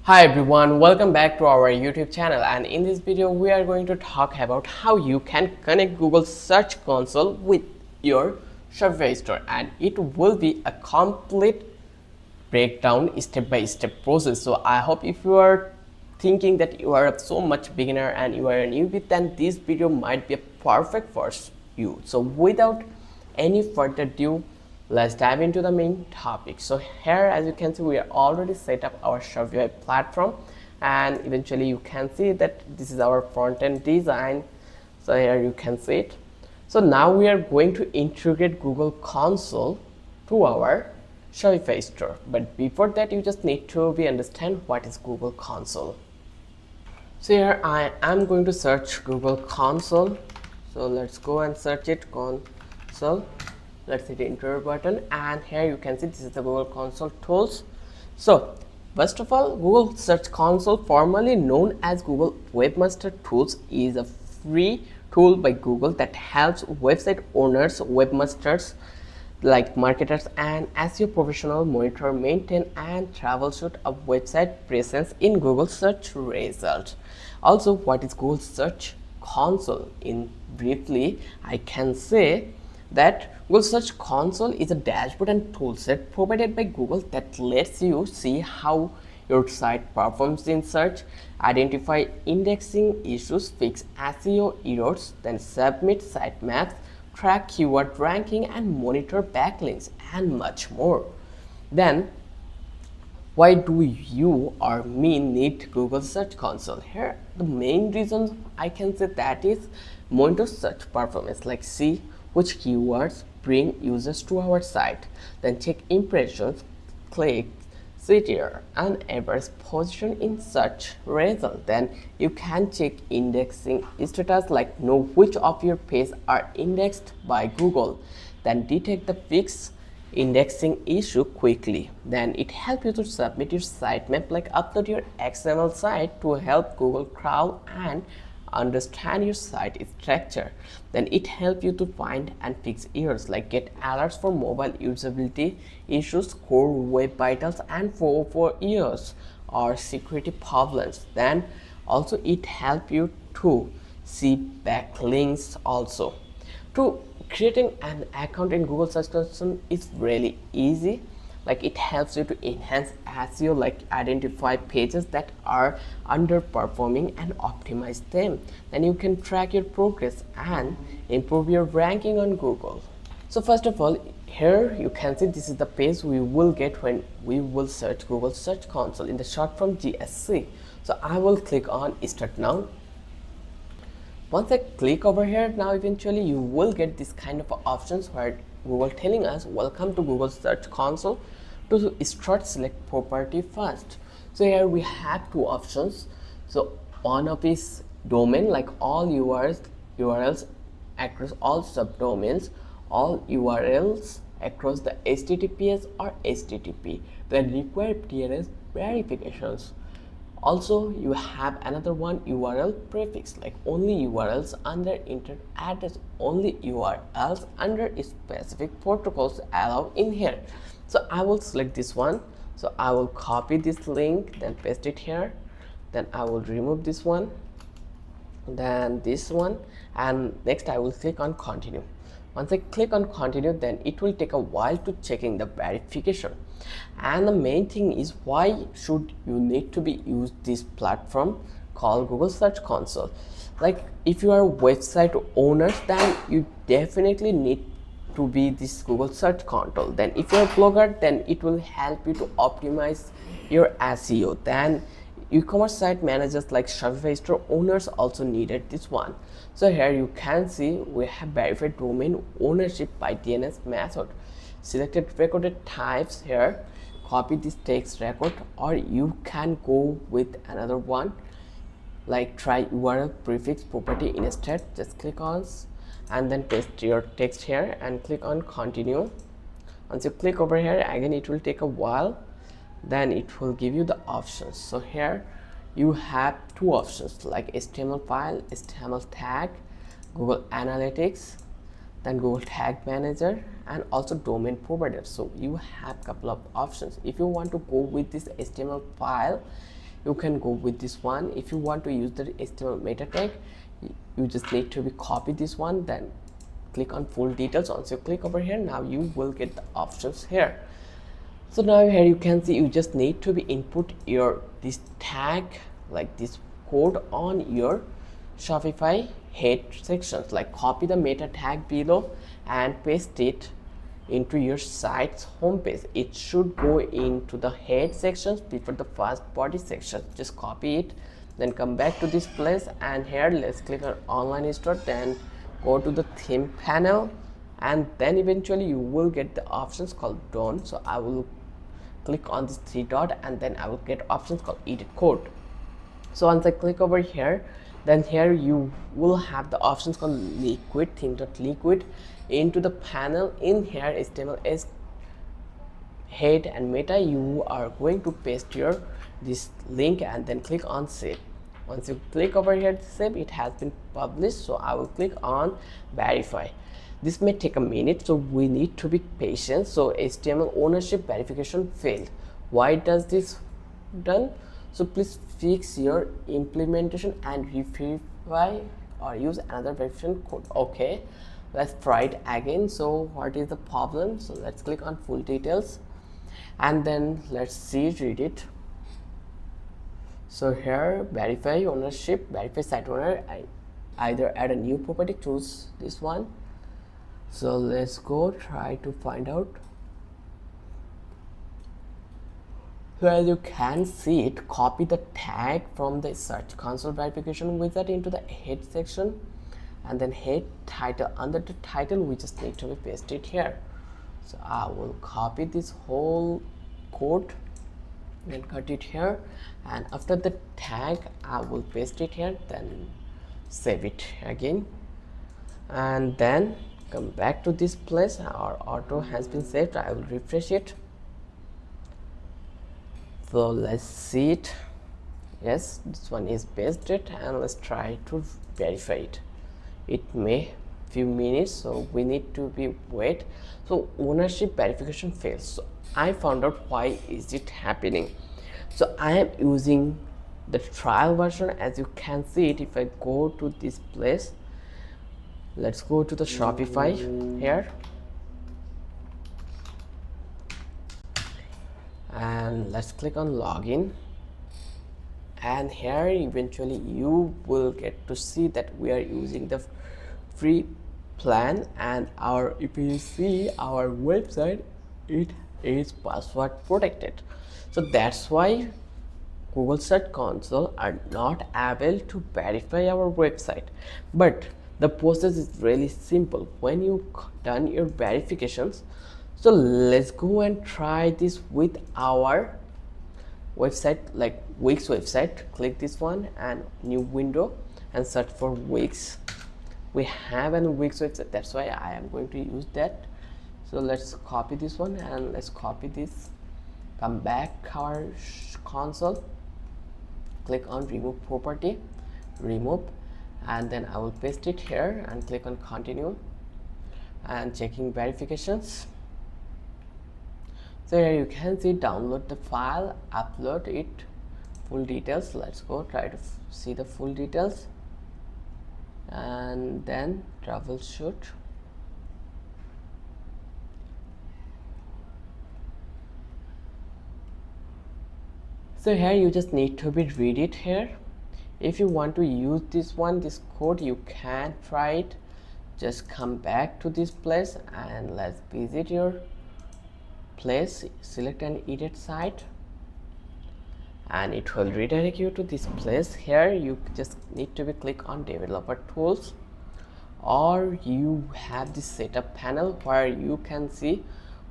Hi everyone, welcome back to our YouTube channel, and in this video we are going to talk about how you can connect Google Search Console with your Shopify store, and it will be a complete breakdown step-by-step process. So I hope if you are thinking that you are so much beginner and you are a newbie, then this video might be perfect for you. So without any further ado, let's dive into the main topic. So here, as you can see, we are already set up our Shopify platform, and eventually you can see that this is our front-end design. So here you can see it. So now we are going to integrate Google Console to our Shopify store. But before that, you just need to understand what is Google Console. So here I am going to search Google Console. So let's go and search it, console. Let's hit the enter button, and here you can see this is the Google Console tools. So first of all, Google Search Console, formerly known as Google Webmaster Tools, is a free tool by Google that helps website owners, webmasters like marketers and SEO professional monitor, maintain and troubleshoot a website presence in Google search results. Also, what is Google Search Console? In briefly, I can say that Google Search Console is a dashboard and toolset provided by Google that lets you see how your site performs in search, identify indexing issues, fix SEO errors, then submit sitemaps, track keyword ranking, and monitor backlinks, and much more. Then why do you or me need Google Search Console? Here the main reason I can say that is monitor search performance, like see which keywords bring users to our site, then check impressions, clicks, CTR, and average position in search result. Then you can check indexing status, like know which of your pages are indexed by Google, then detect the fix indexing issue quickly. Then it helps you to submit your sitemap, like upload your XML site to help Google crawl and understand your site structure. Then it helps you to find and fix errors, like get alerts for mobile usability issues, core web vitals, and for errors or security problems. Then also it helps you to see backlinks. Also, to creating an account in Google Search Console is really easy. Like it helps you to enhance SEO, like identify pages that are underperforming and optimize them. Then you can track your progress and improve your ranking on Google. So first of all, here you can see this is the page we will get when we will search Google Search Console, in the short form GSC. So I will click on start now. Once I click over here, now eventually you will get this kind of options where Google telling us welcome to Google Search Console. To start, select property first. So here we have two options. So one of is domain, like all URLs across all subdomains, all URLs across the HTTPS or HTTP that require DNS verifications. Also, you have another one, URL prefix, like only URLs under internet address, only URLs under specific protocols allowed in here. So I will select this one. So I will copy this link, then paste it here. Then I will remove this one, then this one, and next I will click on continue. Once I click on continue, then it will take a while to checking the verification. And the main thing is, why should you need to be use this platform called Google Search Console? Like if you are a website owner, then you definitely need to be this Google Search Console. Then if you're a blogger, then it will help you to optimize your SEO. Then e-commerce site managers like Shopify store owners also needed this one. So here you can see we have verified domain ownership by DNS method, selected recorded types. Here copy this text record, or you can go with another one, like try URL prefix property instead. Just click on and then paste your text here and click on continue. Once you click over here, again it will take a while, then it will give you the options. So here you have two options, like HTML file, HTML tag, Google Analytics, then Google Tag Manager, and also domain provider. So you have couple of options. If you want to go with this HTML file, you can go with this one. If you want to use the HTML meta tag, you just need to be copy this one, then click on full details. Once you click over here, now you will get the options here. So now here you can see you just need to be input your this tag, like this code on your Shopify head sections, like copy the meta tag below and paste it into your site's homepage. It should go into the head sections before the first body section. Just copy it, then come back to this place, and here let's click on online store, then go to the theme panel, and then eventually you will get the options called done. So I will click on this three dot, and then I will get options called edit code. So once I click over here, then here you will have the options called liquid, theme.liquid. Into the panel in here HTML is head and meta, you are going to paste your this link and then click on save. Once you click over here to save, it has been published. So I will click on verify. This may take a minute, so we need to be patient. So HTML ownership verification failed. Why does this done? So please fix your implementation and verify or use another verification code. Okay, let's try it again. So what is the problem? So let's click on full details, and then let's see, read it. So here verify ownership, verify site owner. I either add a new property, choose this one. So let's go try to find out. So as you can see it, copy the tag from the search console verification wizard into the head section, and then head title. Under the title we just need to paste it here. So I will copy this whole code, then cut it here, and after the tag I will paste it here, then save it again, and then come back to this place. Our auto has been saved. I will refresh it. So let's see it. Yes, this one is pasted, and let's try to verify it. It may few minutes, so we need to be wait. So ownership verification fails. So I found out why is it happening. So I am using the trial version. As you can see it, if I go to this place, let's go to the Shopify here, and let's click on login, and here eventually you will get to see that we are using the free plan, and our, if you see our website, it is password protected. So that's why Google Search Console are not able to verify our website. But the process is really simple when you done your verifications. So let's go and try this with our website, like Wix website. Click this one and new window and search for Wix. We have an Wix website, that's why I am going to use that. So let's copy this one and let's copy this, come back our console, click on remove property, remove, and then I will paste it here and click on continue and checking verifications. So here you can see download the file, upload it, full details. Let's go try to see the full details, and then troubleshoot. So here you just need to be read it here. If you want to use this one, this code, you can try it. Just come back to this place and let's visit your place, select an edit site, and it will redirect you to this place. Here you just need to be click on developer tools, or you have this setup panel where you can see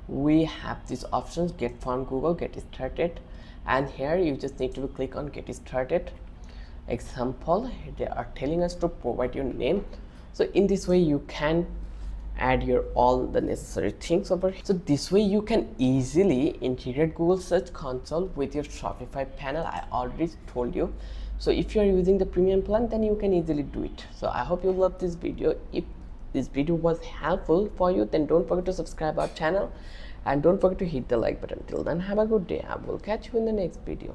we have these options, get from Google, get started, and here you just need to click on get started. Example, they are telling us to provide your name. So in this way you can add your all the necessary things over here. So this way you can easily integrate Google Search Console with your Shopify panel. I already told you. So if you are using the premium plan, then you can easily do it. So I hope you love this video. If this video was helpful for you, then don't forget to subscribe our channel and don't forget to hit the like button. Till then, have a good day. I will catch you in the next video.